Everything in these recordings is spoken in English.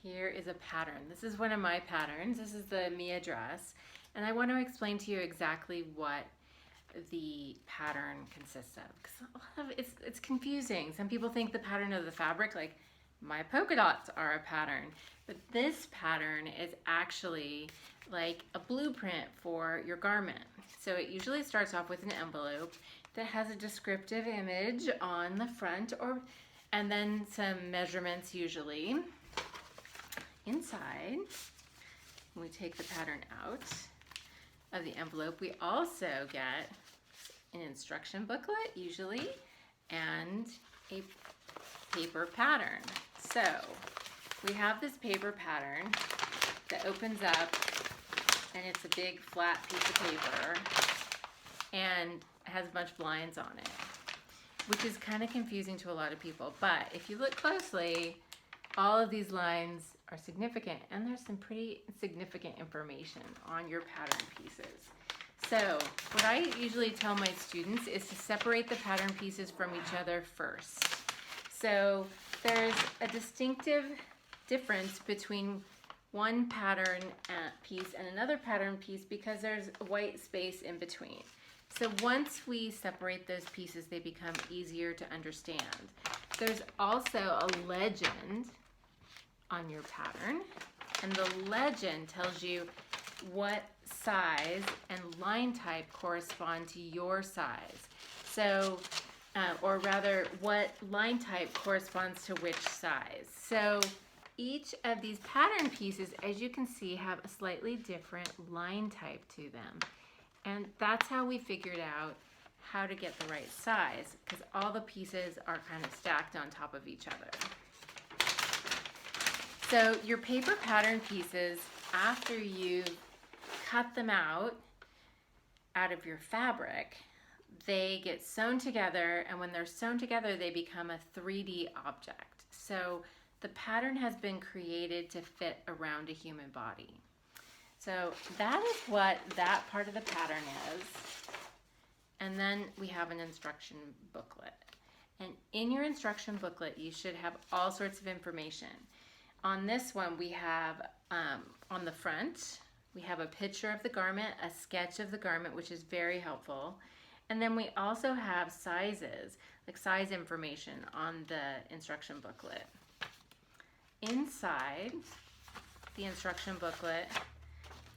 Here is a pattern. This is one of my patterns. This is the Mia dress. And I want to explain to you exactly what the pattern consists of. Because it's confusing. Some people think the pattern of the fabric, like my polka dots are a pattern. But this pattern is actually like a blueprint for your garment. So it usually starts off with an envelope that has a descriptive image on the front, and then some measurements usually. Inside, when we take the pattern out of the envelope, we also get an instruction booklet usually and a paper pattern. So we have this paper pattern that opens up, and it's a big flat piece of paper and has a bunch of lines on it, which is kind of confusing to a lot of people. But if you look closely, all of these lines are significant, and there's some pretty significant information on your pattern pieces. So what I usually tell my students is to separate the pattern pieces from each other first. So there's a distinctive difference between one pattern piece and another pattern piece because there's a white space in between. So once we separate those pieces, they become easier to understand. There's also a legend on your pattern, and the legend tells you what size and line type correspond to your size. So, or rather, what line type corresponds to which size. So each of these pattern pieces, as you can see, have a slightly different line type to them. And that's how we figured out how to get the right size, because all the pieces are kind of stacked on top of each other. So your paper pattern pieces, after you cut them out of your fabric, they get sewn together, and when they're sewn together, they become a 3D object. So the pattern has been created to fit around a human body. So that is what that part of the pattern is. And then we have an instruction booklet. And in your instruction booklet, you should have all sorts of information. On this one, we have, on the front, we have a picture of the garment, a sketch of the garment, which is very helpful. And then we also have sizes, like size information on the instruction booklet. Inside the instruction booklet,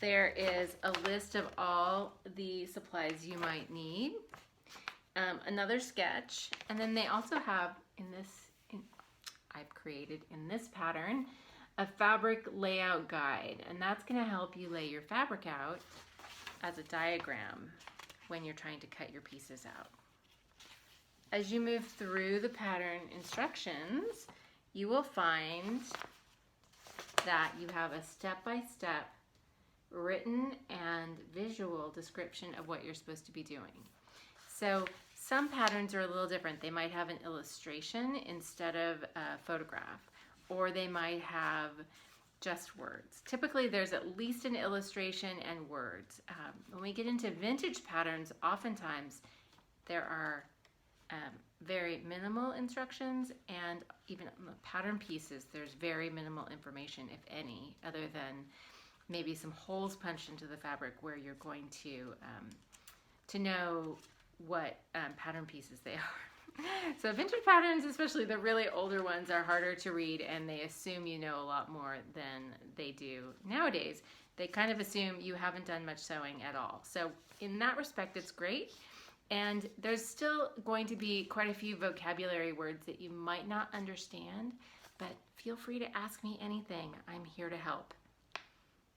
there is a list of all the supplies you might need, another sketch, and then they also have I've created in this pattern a fabric layout guide, and that's going to help you lay your fabric out as a diagram when you're trying to cut your pieces out. As you move through the pattern instructions, you will find that you have a step-by-step written and visual description of what you're supposed to be doing. So some patterns are a little different. They might have an illustration instead of a photograph, or they might have just words. Typically there's at least an illustration and words. When we get into vintage patterns, oftentimes there are very minimal instructions, and even on the pattern pieces there's very minimal information, if any, other than maybe some holes punched into the fabric where you're going to know what pattern pieces they are. So vintage patterns, especially the really older ones, are harder to read, and they assume you know a lot more than they do nowadays. They kind of assume you haven't done much sewing at all. So in that respect, it's great. And there's still going to be quite a few vocabulary words that you might not understand, but feel free to ask me anything. I'm here to help.